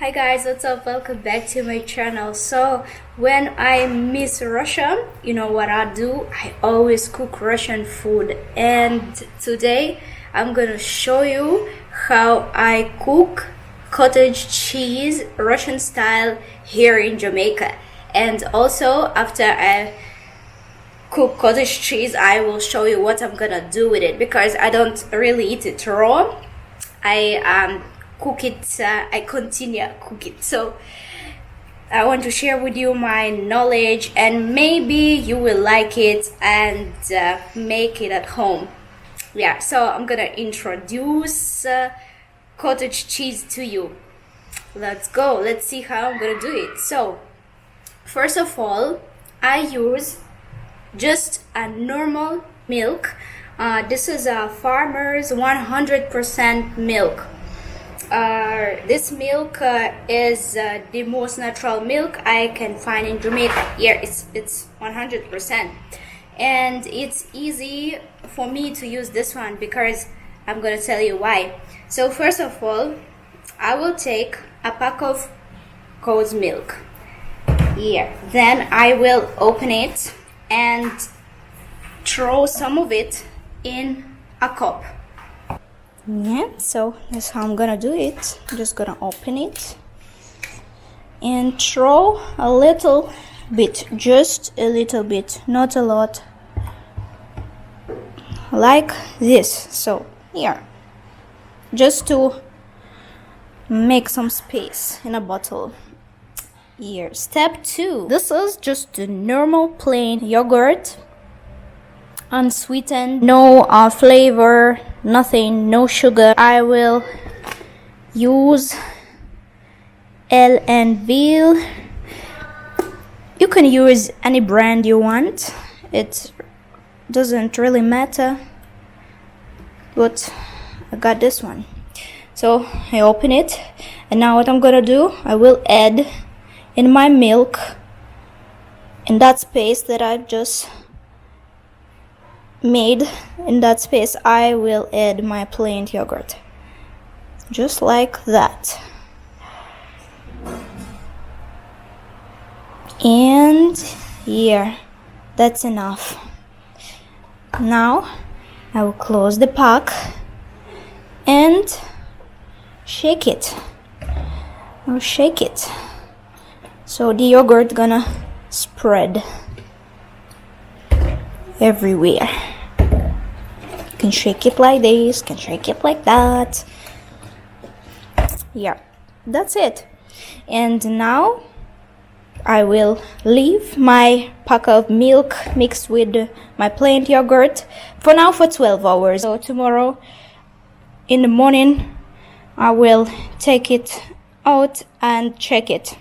Hi guys, what's up? Welcome back to my channel. So when I miss Russia, you know what I do? I always cook Russian food, and today I'm gonna show you how I cook cottage cheese Russian style here in Jamaica. And also after I cook cottage cheese, I will show you what I'm gonna do with it, because I don't really eat it raw. I cook it, I continue cook it. So I want to share with you my knowledge, and maybe you will like it and make it at home. Yeah, so I'm gonna introduce cottage cheese to you. Let's go. Let's see how I'm gonna do it. So first of all, I use just a normal milk. This is a farmer's 100% milk. This milk is the most natural milk I can find in Jamaica. Yeah, it's 100%, and it's easy for me to use this one because I'm gonna tell you why. So first of all, I will take a pack of cow's milk. Yeah, then I will open it and throw some of it in a cup. Yeah, so that's how I'm gonna do it. I'm just gonna open it and throw a little bit, just a little bit, not a lot, like this. So here, just to make some space in a bottle. Here, step 2. This is just a normal plain yogurt, unsweetened, no flavor, nothing, no sugar. I will use L&V. You can use any brand you want, it doesn't really matter, but I got this one. So I open it, and now what I'm gonna do, I will add in my milk, in that space that I've just made, in that space I will add my plain yogurt, just like that. And here, that's enough. Now I will close the pack and shake it. I'll shake it so the yogurt gonna spread everywhere. You can shake it like this, can shake it like that. Yeah, that's it. And now I will leave my pack of milk mixed with my plain yogurt for now for 12 hours. So tomorrow in the morning I will take it out and check it.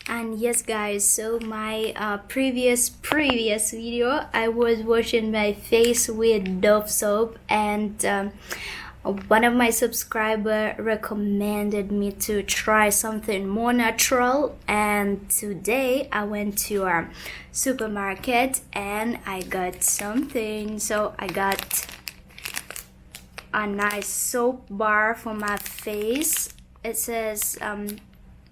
And yes guys, so my previous video, I was washing my face with Dove soap, and one of my subscribers recommended me to try something more natural, and today I went to a supermarket and I got something. So I got a nice soap bar for my face. It says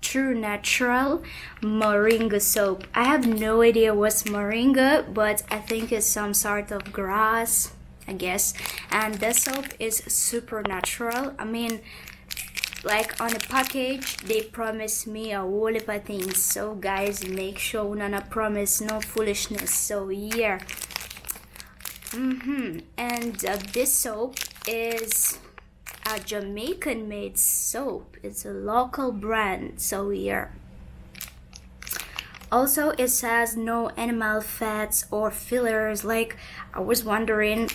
True Natural Moringa soap. I have no idea what's moringa, but I think it's some sort of grass, I guess. And the soap is super natural. I mean, like on the package they promise me a whole heap of things, so guys, make sure none promise no foolishness. So yeah, and this soap is a Jamaican made soap. It's a local brand. So here also it says no animal fats or fillers. Like, I was wondering,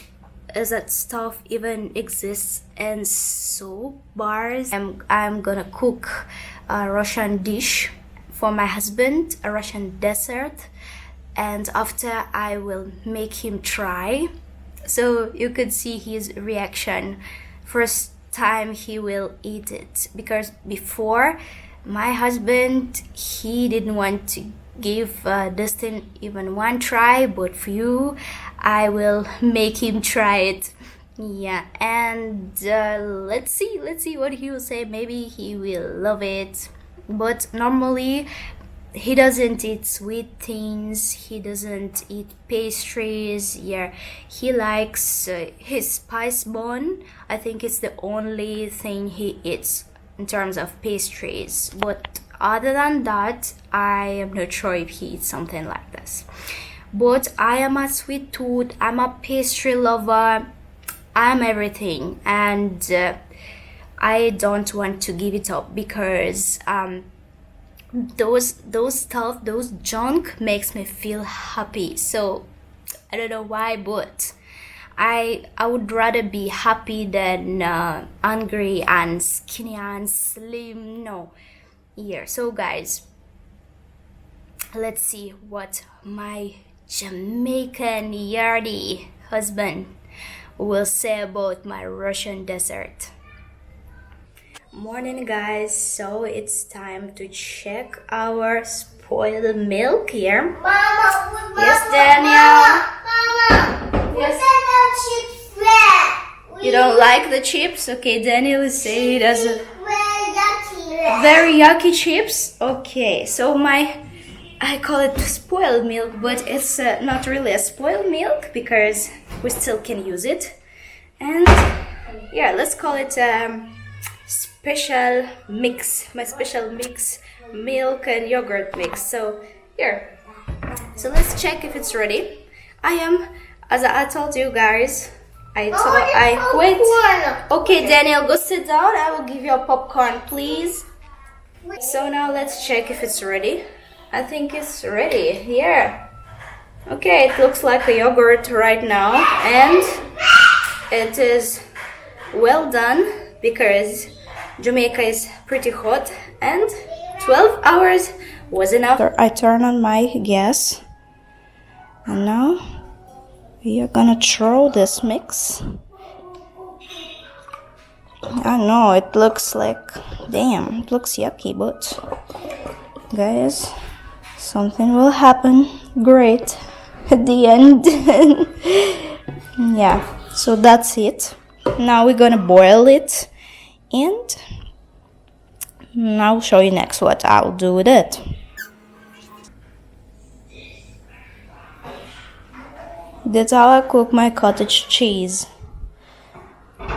is that stuff even exists in soap bars? I'm gonna cook a Russian dish for my husband, a Russian dessert, and after I will make him try, so you could see his reaction first time he will eat it, because before, my husband, he didn't want to give this thing even one try, but for you I will make him try it. Yeah, and let's see what he will say. Maybe he will love it. But normally he doesn't eat sweet things, he doesn't eat pastries. Yeah, he likes his spice bun. I think it's the only thing he eats in terms of pastries, but other than that I am not sure if he eats something like this. But I am a sweet tooth, I'm a pastry lover, I'm everything, and I don't want to give it up because those stuff, those junk makes me feel happy. So I don't know why, but I would rather be happy than hungry and skinny and slim. No. Yeah, so guys, let's see what my Jamaican yardie husband will say about my Russian dessert. Morning guys, so it's time to check our spoiled milk here. Mama, Yes, Daniel. Mama, Yes. Chips red. You don't like the chips? Okay, Daniel is saying he doesn't. Yucky. Very yucky chips. Okay, so I call it spoiled milk, but it's not really a spoiled milk because we still can use it. And yeah, let's call it special mix, my special mix, milk and yogurt mix. So here, so let's check if it's ready. As I told you guys, I quit. Okay, Daniel, go sit down. I will give you a popcorn, please. So now let's check if it's ready. I think it's ready. Here. Okay, it looks like a yogurt right now, and it is well done because Jamaica is pretty hot and 12 hours was enough. I turn on my gas and now we are gonna throw this mix. I know it looks like, damn, it looks yucky, but guys, something will happen great at the end. Yeah, so that's it. Now we're gonna boil it and I'll show you next what I'll do with it. That's how I cook my cottage cheese,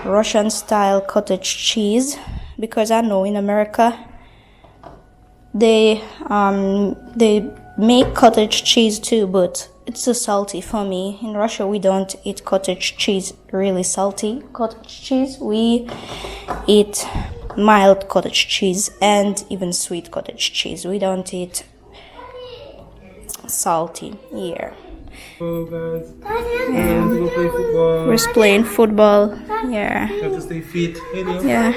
Russian style cottage cheese, because I know in America they make cottage cheese too, but it's too salty for me. In Russia we don't eat cottage cheese really salty cottage cheese. We eat mild cottage cheese and even sweet cottage cheese. We don't eat salty here. Hello guys. Yeah. To go play football. We're just playing football. Yeah. You have to stay fit. Hey, Leo. Yeah.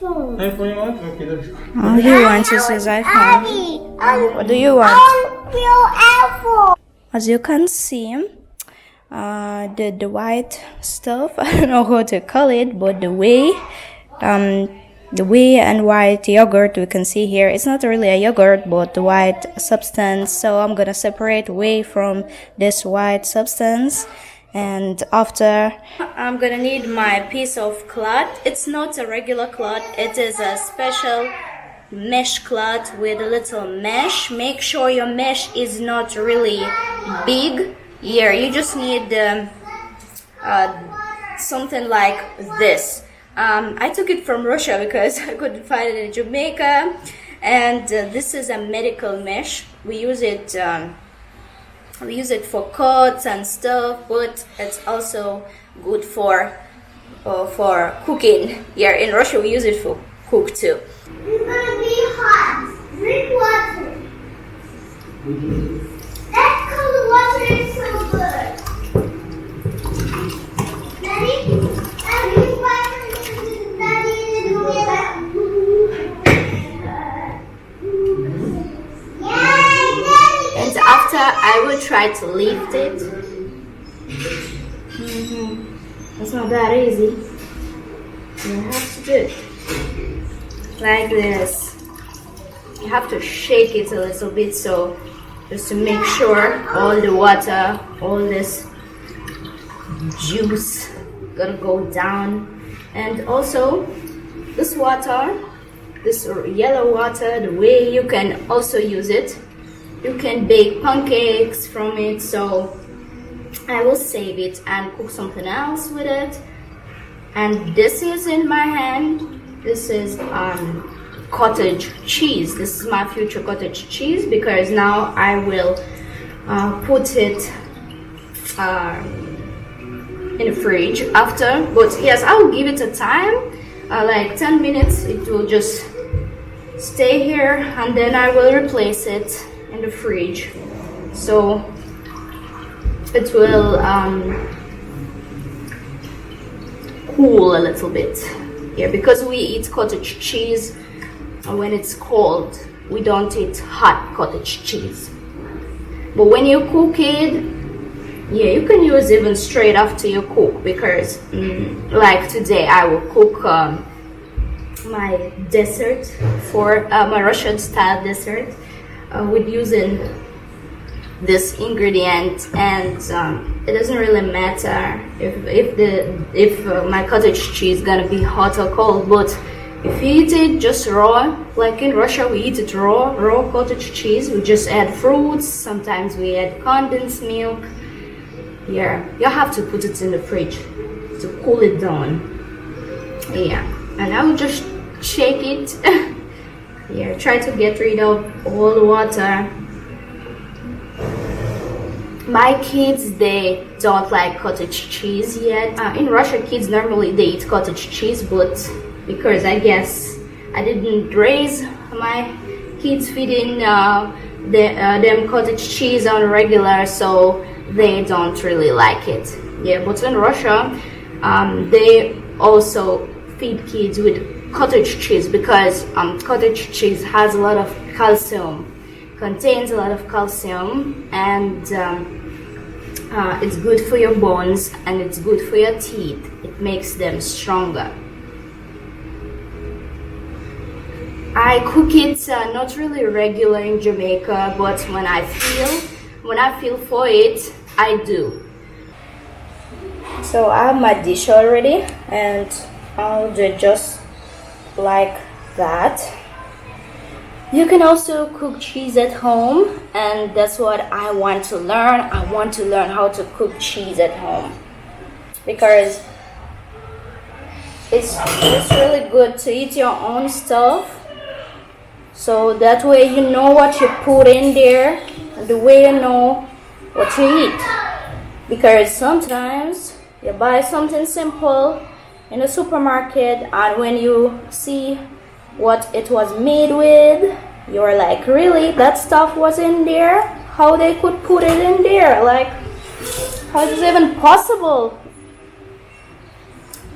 iPhone you want? Okay, then. All he wants is his iPhone. What do you want? As you can see, the white stuff, I don't know how to call it, but the whey and white yogurt we can see here, it's not really a yogurt but the white substance. So I'm gonna separate whey from this white substance, and after I'm gonna need my piece of cloth. It's not a regular cloth, it is a special mesh cloth with a little mesh. Make sure your mesh is not really big. Here you just need something like this. I took it from Russia because I couldn't find it in Jamaica, and this is a medical mesh. We use it for cuts and stuff, but it's also good for cooking. Yeah, in Russia we use it for cook too. It's gonna be hot. Drink water. That cold water is so good. Daddy, drink water. And after I will try to lift it. It's not that easy. You have to do it like this. You have to shake it a little bit, so just to make sure all the water, all this juice gonna go down. And also this water, this yellow water, the way you can also use it, you can bake pancakes from it. So I will save it and cook something else with it. And this is in my hand. This is cottage cheese. This is my future cottage cheese, because now I will put it in the fridge after. But yes, I will give it a time, like 10 minutes. It will just stay here, and then I will replace it in the fridge, so it will cool a little bit here, because we eat cottage cheese when it's cold. We don't eat hot cottage cheese. But when you cook it, yeah, you can use even straight after you cook, because like today I will cook my dessert for my Russian style dessert with using this ingredient. And it doesn't really matter if my cottage cheese is gonna be hot or cold. But if you eat it just raw, like in Russia we eat it raw cottage cheese, we just add fruits, sometimes we add condensed milk. Yeah, you have to put it in the fridge to cool it down. Yeah, and I will just shake it. Yeah, try to get rid of all the water. My kids, they don't like cottage cheese yet. In Russia, kids normally they eat cottage cheese, but because I guess I didn't raise my kids feeding them cottage cheese on regular, so they don't really like it. Yeah, but in Russia, they also feed kids with cottage cheese, because cottage cheese has a lot of calcium, contains a lot of calcium, and it's good for your bones and it's good for your teeth. It makes them stronger. I cook it not really regular in Jamaica, but when I feel for it, I do. So I have my dish already, and I'll do it just like that. You can also cook cheese at home, and that's what I want to learn. I want to learn how to cook cheese at home, because it's really good to eat your own stuff. So that way you know what you put in there, and the way you know what you eat. Because sometimes you buy something simple in the supermarket, and when you see what it was made with, you're like, really? That stuff was in there? How they could put it in there? Like, how is it even possible?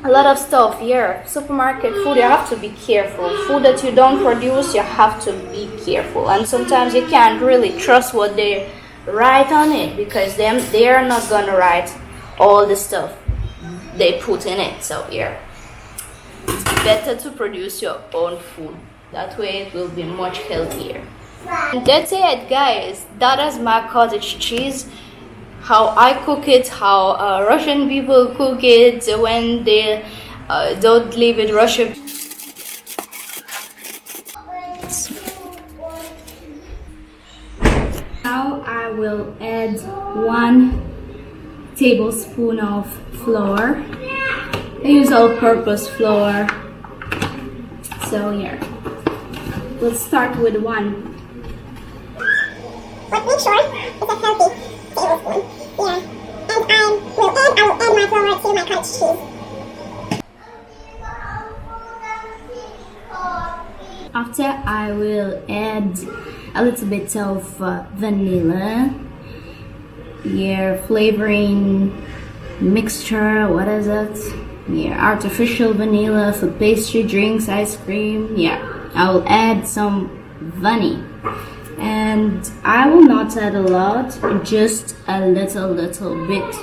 A lot of stuff here. Supermarket food, you have to be careful. Food that you don't produce, you have to be careful. And sometimes you can't really trust what they write on it, because they are not gonna write all the stuff they put in it. So here, it's better to produce your own food. That way it will be much healthier. And that's it, guys. That is my cottage cheese. How I cook it, how Russian people cook it when they don't live in Russia. Now I will add 1 tablespoon of flour. I use all-purpose flour. So here, let's start with 1. But make sure it's a healthy tablespoon. Yeah. And I will add my flour to my cottage cheese. After, I will add a little bit of vanilla. Yeah, flavoring mixture. What is it? Yeah, artificial vanilla for pastry, drinks, ice cream. Yeah, I will add some vanilla. And I will not add a lot, just a little bit,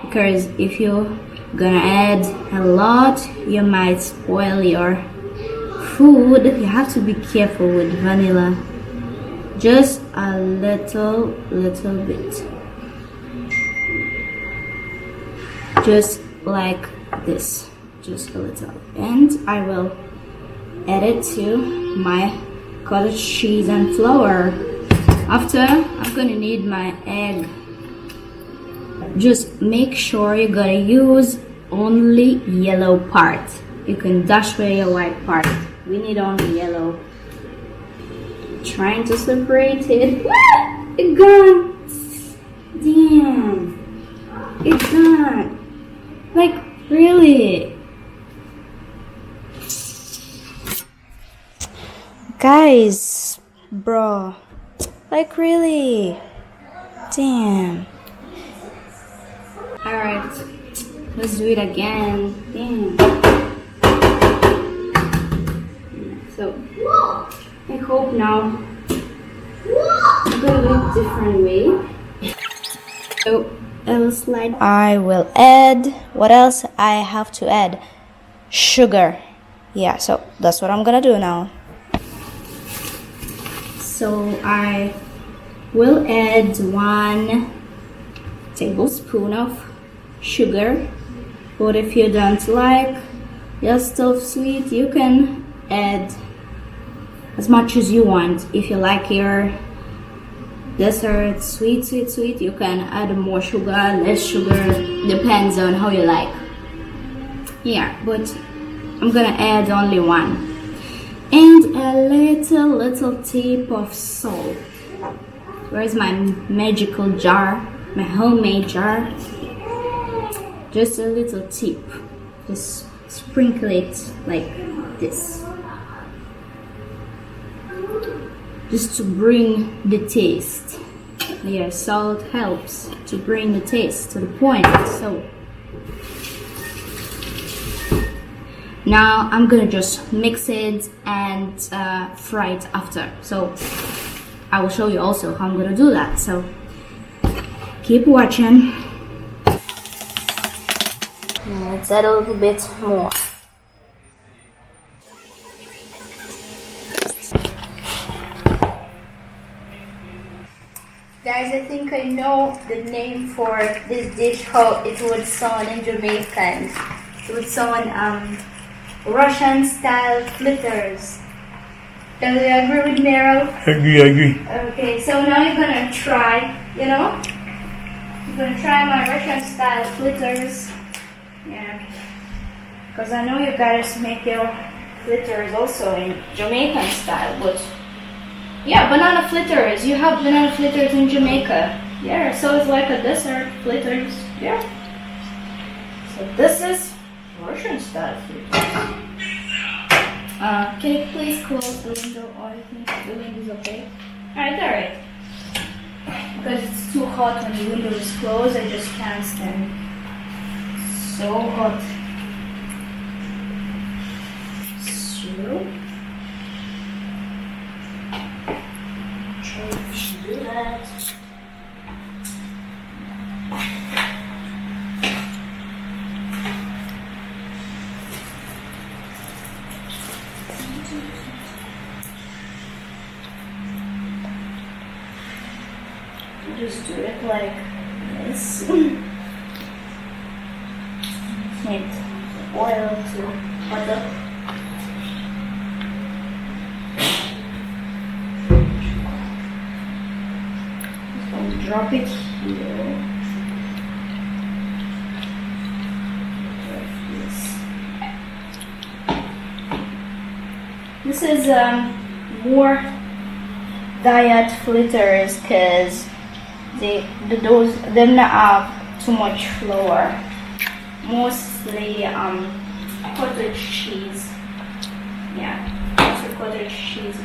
because if you're gonna add a lot, you might spoil your food. You have to be careful with vanilla. Just a little bit. just like this, just a little, and I will add it to my cottage cheese and flour. After, I'm gonna need my egg. Just make sure you gotta use only yellow part. You can dash away your white part. We need only yellow. Trying to separate it. It's gone. Damn. It's gone. Like, really? Guys, bro. Like, really? Damn. Alright. Let's do it again. Damn. So, I hope now I'm gonna do it different way. So, I will add, what else I have to add? Sugar. Yeah, so that's what I'm gonna do now. So I will add 1 tablespoon of sugar, but if you don't like your stuff sweet, you can add as much as you want. If you like your dessert sweet, you can add more sugar, less sugar, depends on how you like. Yeah, but I'm gonna add only 1, and a little tip of salt. Where's my magical jar, my homemade jar? Just a little tip, just sprinkle it like this, just to bring the taste. Yeah, salt helps to bring the taste to the point. So now I'm gonna just mix it and fry it after. So I will show you also how I'm gonna do that. So keep watching. Now let's add a little bit more. Guys, I think I know the name for this dish, how it would sound in Jamaican. It would sound Russian style fritters. Do you agree with me, Errol? I agree. Okay, so now you're gonna try, you're gonna try my Russian style fritters. Yeah, because I know you guys make your fritters also in Jamaican style, but yeah, banana fritters. You have banana fritters in Jamaica. Yeah, so it's like a dessert fritters. Yeah. So this is Russian style fritters. Can you please close the window, or you think the window is okay? Alright. Because it's too hot when the window is closed, I just can't stand. So hot. So try to do that. Just do it like this. Need oil to butter. Just going to drop it here. Like this. This is more diet fritters because they're not have too much flour. Mostly cottage cheese. Yeah, mostly cottage cheese.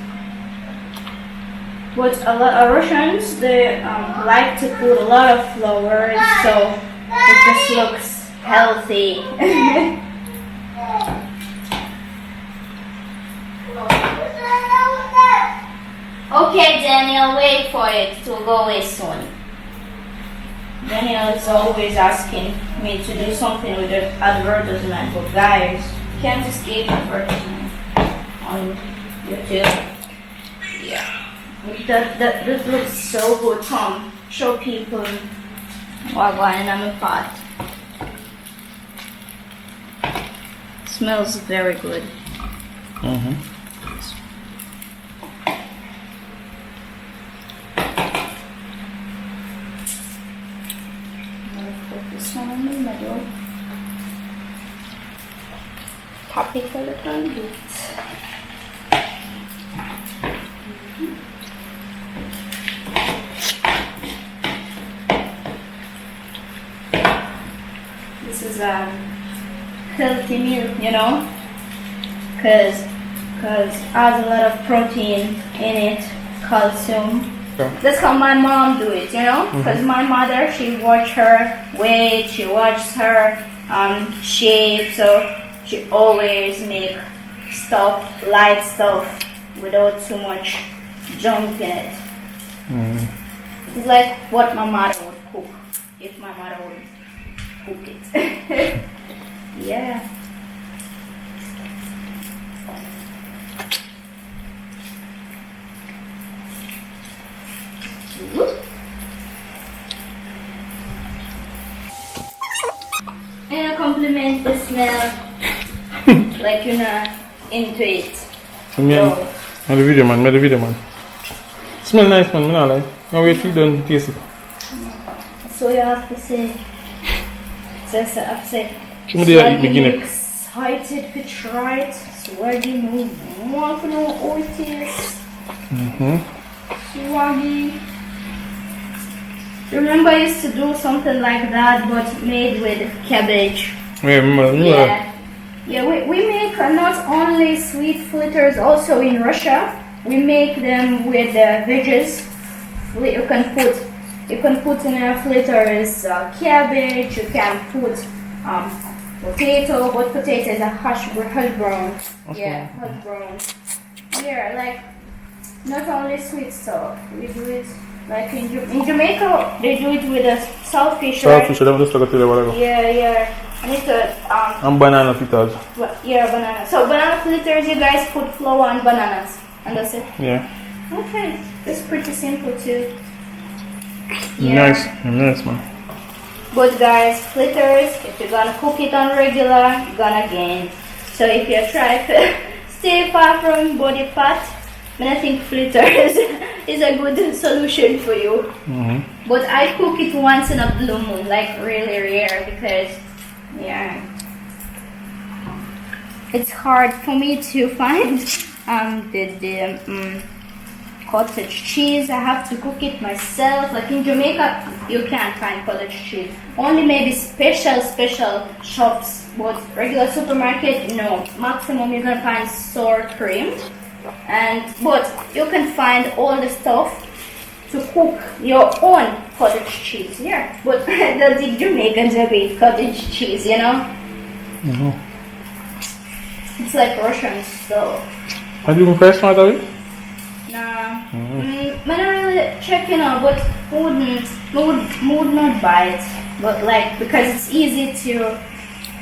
But a lot of Russians, they like to put a lot of flour, so it just looks healthy. Okay, Daniel, wait for it to go away soon. Daniel is always asking me to do something with the advertisement, but guys, you can't escape advertisement on YouTube. Yeah, that looks so good. Come, show people what going on in my pot. smells very good. Mm-hmm. Put this one in the middle. Tap it a little bit. This is a healthy meal, you know, because has a lot of protein in it, calcium. Yeah. That's how my mom do it, you know, because my mother, she watch her weight, she watches her shape, so she always make stuff, light stuff, without too much junk in it. It's like what my mother would cook, if my mother would cook it. Yeah. And I compliment the smell, like you're not into it. Yeah. Made the video, man. Smell nice, man. Me not like. Now wait till you done taste it. So you have to say, just have to say, Give me the beginning. excited to try it. Swaggy move. Want to know how it is. Swaggy. Remember I used to do something like that, but made with cabbage. Yeah, remember. Yeah, we make not only sweet fritters, also in Russia. We make them with veggies. You can put in a fritters cabbage. You can put potato, but potato is a hash brown. Yeah, hash brown. Yeah, like not only sweet stuff. We do it like in Jamaica. They do it with a saltfish. Right? Saltfish, I'm just looking at whatever. Yeah. I need to And banana fritters. Yeah, banana. So banana fritters, you guys put flour and bananas, and that's it. Yeah. Okay, it's pretty simple too. Nice, man. But guys, fritters, if you're gonna cook it on regular, you're gonna gain. So if you try to stay far from body fat, then I think fritters is a good solution for you. But I cook it once in a blue moon, like really rare, because yeah, it's hard for me to find the cottage cheese. I have to cook it myself. Like in Jamaica, you can't find cottage cheese. Only maybe special shops, but regular supermarket, no. Maximum you're gonna find sour cream, but you can find all the stuff to cook your own cottage cheese. Yeah, but the Jamaicans have eat cottage cheese, you know. It's like Russian stuff. Are you fresh out of it? Nah, I don't really check, you know, but would not buy it. But like, because it's easy to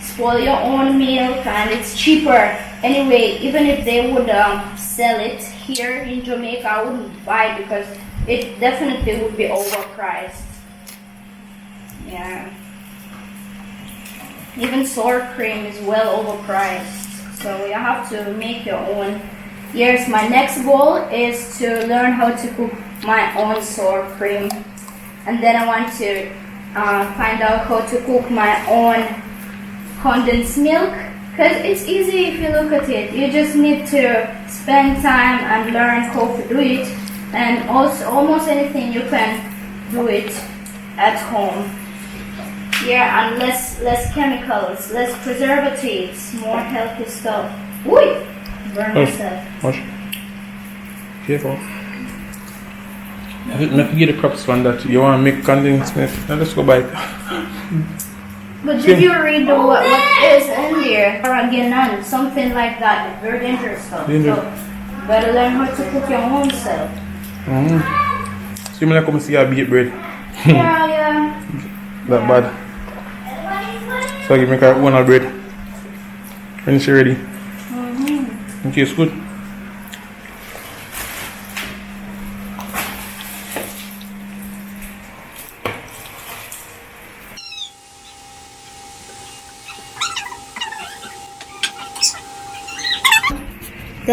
spoil your own milk and it's cheaper. Anyway, even if they would sell it here in Jamaica, I wouldn't buy it because it definitely would be overpriced. Yeah. Even sour cream is well overpriced. So you have to make your own. Yes, my next goal is to learn how to cook my own sour cream. And then I want to find out how to cook my own condensed milk. Because it's easy if you look at it. You just need to spend time and learn how to do it. And also almost anything you can do it at home. Yeah, and less chemicals, less preservatives, more healthy stuff. Oi! Burn myself. Watch. Careful. Not to get the crops one that you want to make condensed milk. Now let's go buy it. But did you read what is in there? Or something like that. Very dangerous stuff. So better learn how to cook your own self. So you mean like come see a baked bread? Yeah. That bad. So I can make her own bread when it's ready. Okay, it's good.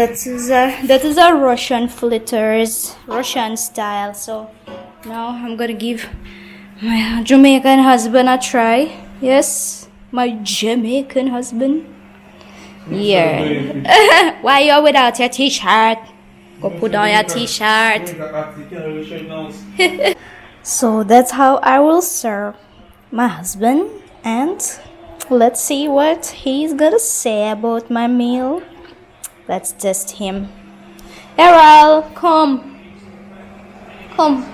that is a Russian fritters, Russian style. So now I'm gonna give my Jamaican husband a try. Yes, my Jamaican husband. Yeah. Why you're without your t-shirt? Go put on your t-shirt. So that's how I will serve my husband, and let's see what he's gonna say about my meal. Let's test him. Errol, come. Come.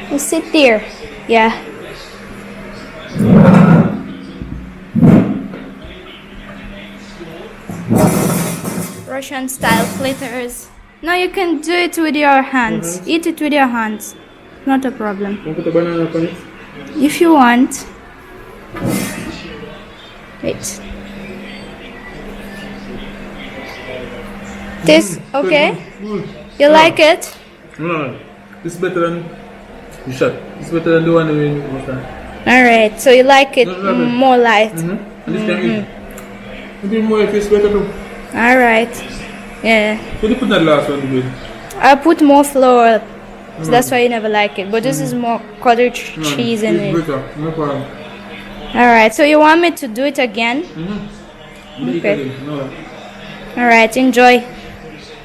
You sit there. Yeah. Russian style fritters. No, you can do it with your hands. Eat it with your hands. Not a problem. Can you put a banana on it? If you want. Wait. This okay? Good. You like it? No, this is better than the shot. It's better than the one we done. Alright, so you like it more light. And this can eat. Maybe more if it's better too. Alright. Yeah. So you put that last one to bed. I put more flour. So that's why you never like it. But this is more cottage cheese in it. Better. No problem. Alright, so you want me to do it again? Okay. No. Alright, enjoy.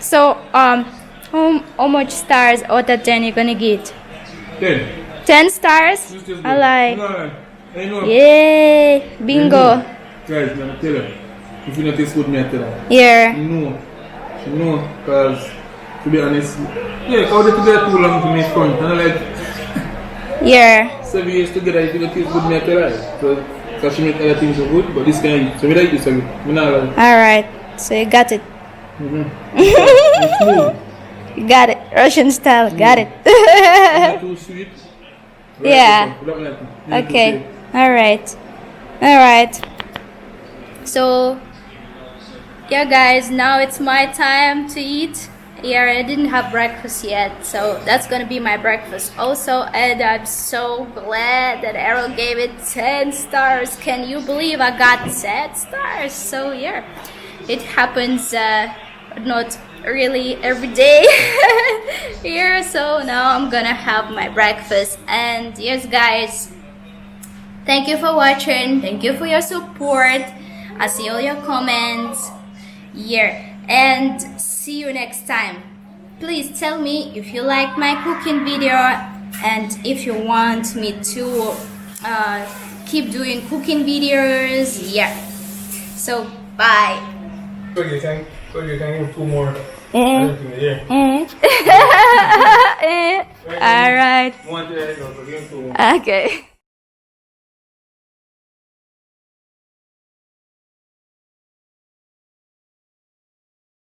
So how much stars out of 10 you gonna get? 10. 10 stars? I like. No. I know. Yay! Bingo. Guys, I'm gonna tell you. If you not taste good, me I tell you. Yeah. No. No, because to be honest, yeah, how did you get too long to make fun? And I like Yeah. 7 years together, if you don't taste good, me I tell you. So, because she make other things so good, but this can eat. So, me like this again. Me not like. Alright. So you got it. It's smooth. You got it. Russian style. Got it. Not too sweet. Yeah. Don't like it. Okay. Alright. Alright. So yeah guys, now it's my time to eat. Yeah, I didn't have breakfast yet, so that's gonna be my breakfast also. And I'm so glad that Errol gave it 10 stars. Can you believe I got 10 stars? So yeah, it happens not really every day here. So now I'm gonna have my breakfast. And yes guys, thank you for watching. Thank you for your support. I see all your comments. Yeah, and see you next time. Please tell me if you like my cooking video and if you want me to keep doing cooking videos. Yeah, so bye. So you can give 2 more. All right. One, 2 more. Okay.